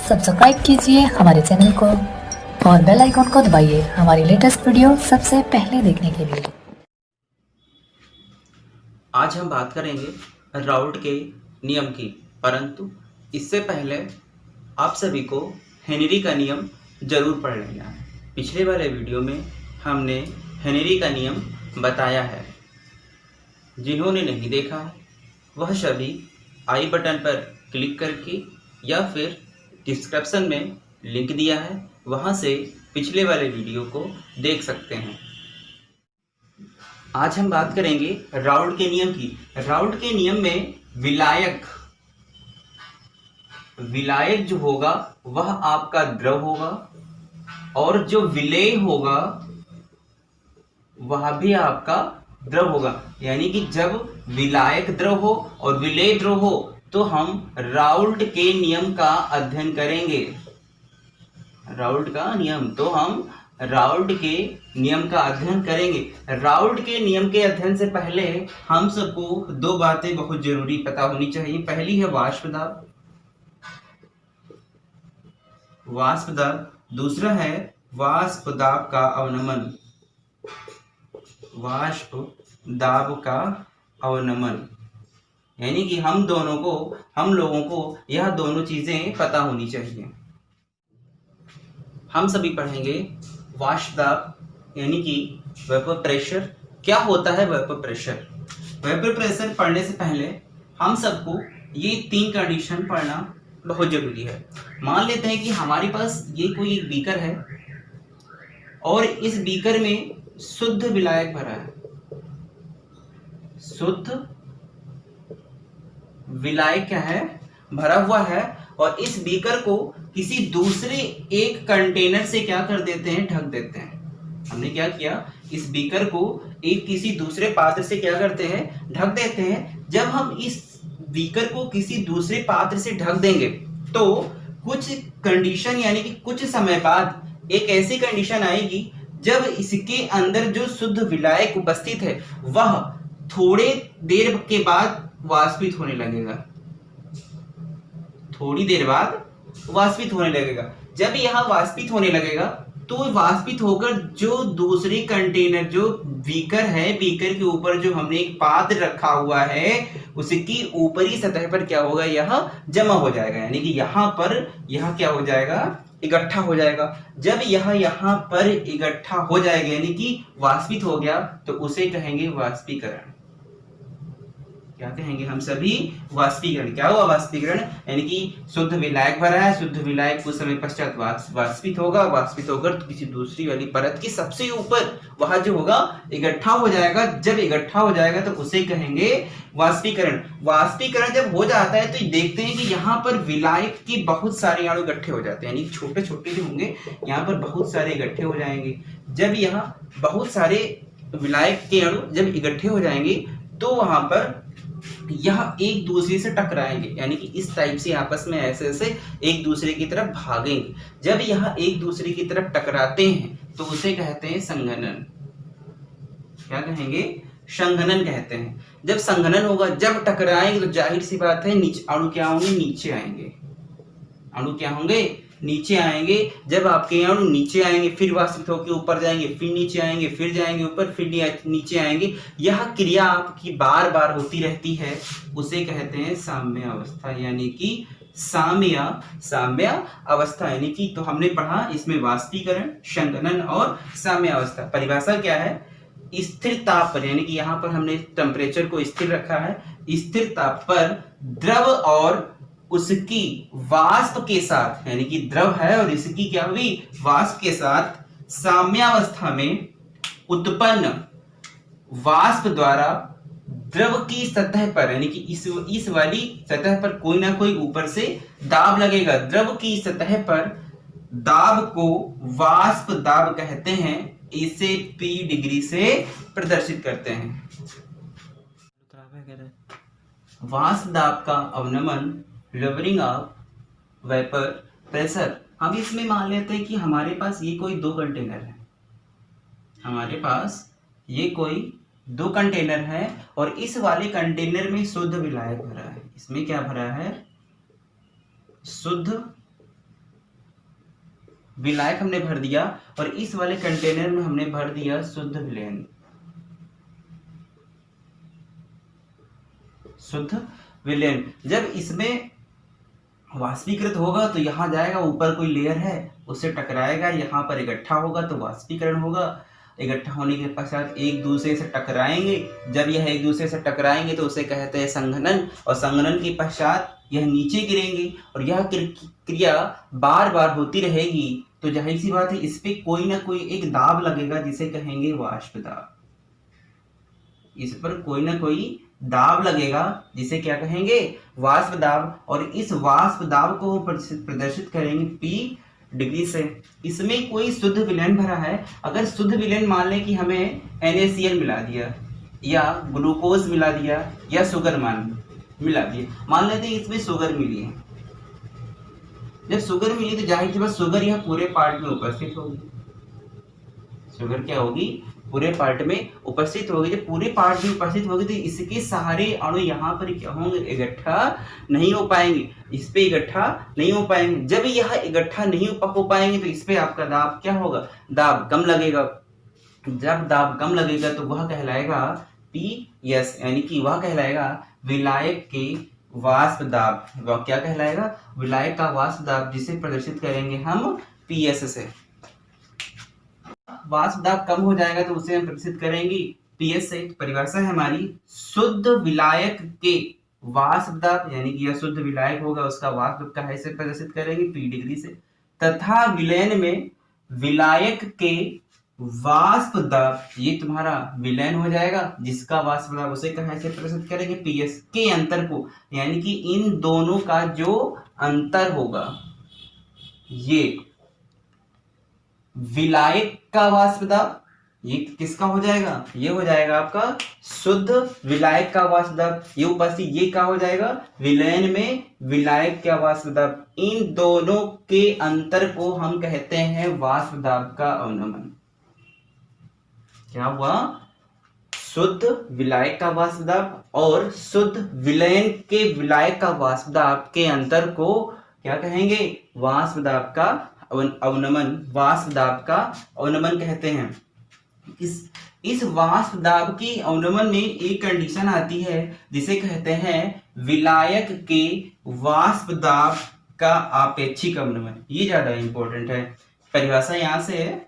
Subscribe कीजिए हमारे channel को और बेल आइकॉन को दबाइए हमारी लेटेस्ट वीडियो सबसे पहले देखने के लिए। आज हम बात करेंगे राउल्ट के नियम की, परंतु इससे पहले आप सभी को हेनरी का नियम जरूर पढ़ लेना है। पिछले वाले वीडियो में हमने हेनरी का नियम बताया है। जिन्होंने नहीं देखा है वह सभी आई बटन पर क्लिक करके या फिर डिस्क्रिप्शन में लिंक दिया है, वहां से पिछले वाले वीडियो को देख सकते हैं। आज हम बात करेंगे राउल्ट के नियम की। राउल्ट के नियम में विलायक जो होगा वह आपका द्रव होगा और जो विलेय होगा वह भी आपका द्रव होगा। यानी कि जब विलायक द्रव हो और विलेय द्रव हो तो हम राउल्ट के नियम का अध्ययन करेंगे। राउल्ट के नियम का अध्ययन करेंगे। राउल्ट के नियम के अध्ययन से पहले हम सबको दो बातें बहुत जरूरी पता होनी चाहिए। पहली है वाष्प दाब, दूसरा है वाष्प दाब का अवनमन। यानी कि हम लोगों को यह दोनों चीजें पता होनी चाहिए। हम सभी पढ़ेंगे वाष्प दाब यानी कि वेपर प्रेशर। क्या होता है वेपर प्रेशर? वेपर प्रेशर पढ़ने से पहले हम सबको ये 3 कंडीशन पढ़ना बहुत जरूरी है। मान लेते हैं कि हमारे पास ये कोई एक बीकर है और इस बीकर में शुद्ध विलायक भरा है। शुद्ध विलायक क्या है? भरा हुआ है। और इस बीकर को किसी दूसरे एक कंटेनर से क्या कर देते हैं? ढक देते हैं। हमने क्या किया? इस बीकर को एक किसी दूसरे पात्र से क्या करते हैं? ढक देते हैं। जब हम इस बीकर को किसी दूसरे पात्र से ढक देंगे तो कुछ कंडीशन यानी कि कुछ समय बाद एक ऐसी कंडीशन आएगी जब इसके अंदर जो शुद्ध विलायक उपस्थित है वह थोड़े देर के बाद वाष्पित होने लगेगा। थोड़ी देर बाद वाष्पित होने लगेगा। जब यह वाष्पित होने लगेगा तो वाष्पित होकर जो दूसरी कंटेनर जो बीकर है, बीकर के ऊपर जो हमने एक पात्र रखा हुआ है उसकी ऊपरी सतह पर क्या होगा? यह जमा हो जाएगा। यानी कि यहाँ पर यह क्या हो जाएगा? इकट्ठा हो जाएगा। जब यह यहाँ पर इकट्ठा हो जाएगा यानी कि वाष्पित हो गया तो उसे कहेंगे वाष्पीकरण। क्या कहेंगे हम सभी? वाष्पीकरण। क्या हुआ? वाष्पीकरण। यानी कि शुद्ध विलायक भरा है, शुद्ध विलायक कुछ समय पश्चात वाष्पित होगा, वाष्पित होकर तो किसी दूसरी वाली परत की सबसे ऊपर वह जो होगा इकट्ठा हो जाएगा। जब इकट्ठा हो जाएगा तो उसे कहेंगे वाष्पीकरण। वाष्पीकरण जब हो जाता है तो देखते हैं कि यहाँ पर विलायक के बहुत सारे अणु इकट्ठे हो जाते हैं। यानी छोटे छोटे जो होंगे यहाँ पर बहुत सारे इकट्ठे हो जाएंगे। जब यहाँ बहुत सारे विलायक के अणु जब इकट्ठे हो जाएंगे तो वहां पर यह एक दूसरे से टकराएंगे। यानी कि इस टाइप से आपस में ऐसे ऐसे एक दूसरे की तरफ भागेंगे। जब यह एक दूसरे की तरफ टकराते हैं तो उसे कहते हैं संघनन। क्या कहेंगे? संघनन कहते हैं। जब संघनन होगा, जब टकराएंगे तो जाहिर सी बात है अणु क्या होंगे? नीचे आएंगे। अणु क्या होंगे? नीचे आएंगे। जब आपके अणु नीचे आएंगे फिर वाष्पित होकर ऊपर जाएंगे, फिर नीचे आएंगे, फिर जाएंगे ऊपर, फिर नीचे आएंगे। यह क्रिया आपकी बार बार होती रहती है। उसे कहते हैं साम्य अवस्था। यानी कि साम्य अवस्था। यानी कि तो हमने पढ़ा इसमें वाष्पीकरण, संघनन और साम्य अवस्था। परिभाषा क्या है? स्थिर ताप पर, यानी कि यहाँ पर हमने टेम्परेचर को स्थिर रखा है। स्थिर ताप पर द्रव और उसकी वाष्प के साथ, यानी कि द्रव है और इसकी क्या हुई? वाष्प के साथ साम्यावस्था में उत्पन्न वाष्प द्वारा द्रव की सतह पर, यानी कि इस वाली सतह पर कोई ना कोई ऊपर से दाब लगेगा। द्रव की सतह पर दाब को वाष्प दाब कहते हैं। इसे P डिग्री से प्रदर्शित करते हैं। वाष्प दाब का अवनमन, लवरिंग ऑफ वेपर प्रेशर। हम इसमें मान लेते हैं कि हमारे पास ये कोई 2 कंटेनर है। हमारे पास ये कोई 2 कंटेनर है और इस वाले कंटेनर में शुद्ध विलायक भरा है। इसमें क्या भरा है? शुद्ध विलायक हमने भर दिया और इस वाले कंटेनर में हमने भर दिया शुद्ध विलयन। शुद्ध विलयन जब इसमें वाष्पीकृत होगा तो यहाँ जाएगा, ऊपर कोई लेयर है उससे टकराएगा, यहाँ पर इकट्ठा होगा तो वाष्पीकरण होगा। इकट्ठा होने के पश्चात एक दूसरे से टकराएंगे। जब यह एक दूसरे से टकराएंगे तो उसे कहते हैं संघनन, और संघनन के पश्चात यह नीचे गिरेंगे और यह क्रिया बार बार होती रहेगी। तो जाहिर सी बात है इस पे कोई ना कोई एक दाब लगेगा जिसे कहेंगे वाष्प दाब। इस पर कोई ना कोई दाब लगेगा जिसे क्या कहेंगे, वाष्प दाब। और इस वाष्प दाब को प्रदर्शित करेंगे P डिग्री से। इसमें कोई शुद्ध विलयन भरा है। अगर शुद्ध विलयन मान लें कि हमें NaCl मिला दिया या ग्लूकोज मिला दिया या शुगर मिला दिया, मान लेते हैं इसमें शुगर मिली है। जब शुगर मिली तो जाहिर सी बात शुगर यह पूरे पार्ट में उपस्थित होगी। शुगर क्या होगी, पूरे पार्ट में उपस्थित होगी। जब पूरे पार्ट में उपस्थित होगी तो इसके सारे अणु यहाँ पर क्या होंगे, इकट्ठा नहीं हो पाएंगे, इस पे इकट्ठा नहीं हो पाएंगे। जब यह इकट्ठा नहीं हो पाएंगे तो इस पे आपका दाब क्या होगा, दाब कम लगेगा। जब दाब कम लगेगा तो वह कहलाएगा PS, यानी कि वह कहलाएगा विलायक के वाष्प दाब। वह क्या कहलाएगा, विलायक का वाष्प दाब, जिसे प्रदर्शित करेंगे हम PS से। वाष्प दाब कम हो जाएगा तो उसे हम प्रदर्शित करेंगे PS से। परिभाषा है हमारी, शुद्ध विलायक के वाष्प दाब, यानी कि यह शुद्ध विलायक होगा उसका वाष्प दाब का ऐसे प्रदर्शित करेंगे P डिग्री से, तथा विलयन में विलायक के वाष्प दाब, ये तुम्हारा विलयन हो जाएगा जिसका वाष्प दाब उसे कैसे प्रदर्शित करेंगे PS के अंतर को, यानी कि इन दोनों का जो अंतर होगा ये विलायक का वाष्प दाब, ये किसका हो जाएगा, ये हो जाएगा आपका शुद्ध विलायक का वाष्प दाब। ये उपस्थित ये क्या हो जाएगा, विलयन में विलायक का वाष्प दाब। इन दोनों के अंतर को हम कहते हैं वाष्प दाब का अवनमन। क्या हुआ, शुद्ध विलायक का वाष्प दाब और शुद्ध विलयन के विलायक का वाष्प दाब के अंतर को क्या कहेंगे, वाष्प दाब का अवनमन। वाष्प दाब का अवनमन कहते हैं। इस वाष्प दाब की अवनमन में एक कंडीशन आती है जिसे कहते हैं विलायक के वाष्प दाब का आपेक्षिक अवनमन। ये ज्यादा इंपॉर्टेंट है। परिभाषा यहां से है,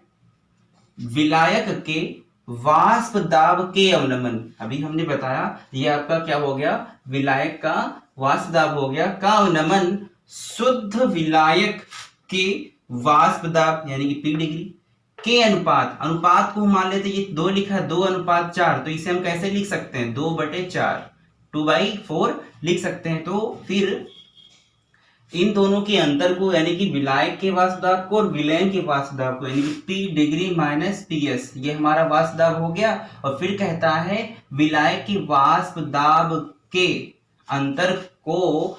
विलायक के वाष्प दाब के अवनमन। अभी हमने बताया ये आपका क्या हो गया, विलायक का वाष्प दाब हो गया, का अवनमन शुद्ध विलायक के वाष्प दाब यानी कि P डिग्री के अनुपात को मान लेते, ये 2 लिखा 2:4, तो इसे हम कैसे लिख सकते हैं, 2/4, 2/4 लिख सकते हैं। तो फिर इन दोनों के अंतर को यानी कि विलायक के वाष्प दाब को और विलयन के वाष्प दाब को यानी कि P डिग्री माइनस PS, ये हमारा वाष्प दाब हो गया। और फिर कहता है विलायक के वाष्प दाब के अंतर को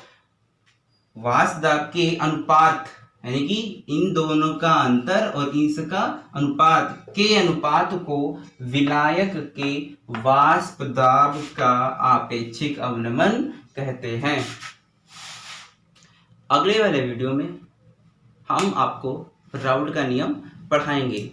वाष्प दाब के अनुपात, यानी कि इन दोनों का अंतर और इसका अनुपात के अनुपात को विलायक के वाष्प दाब का आपेक्षिक अवनमन कहते हैं। अगले वाले वीडियो में हम आपको राउल्ट का नियम पढ़ाएंगे।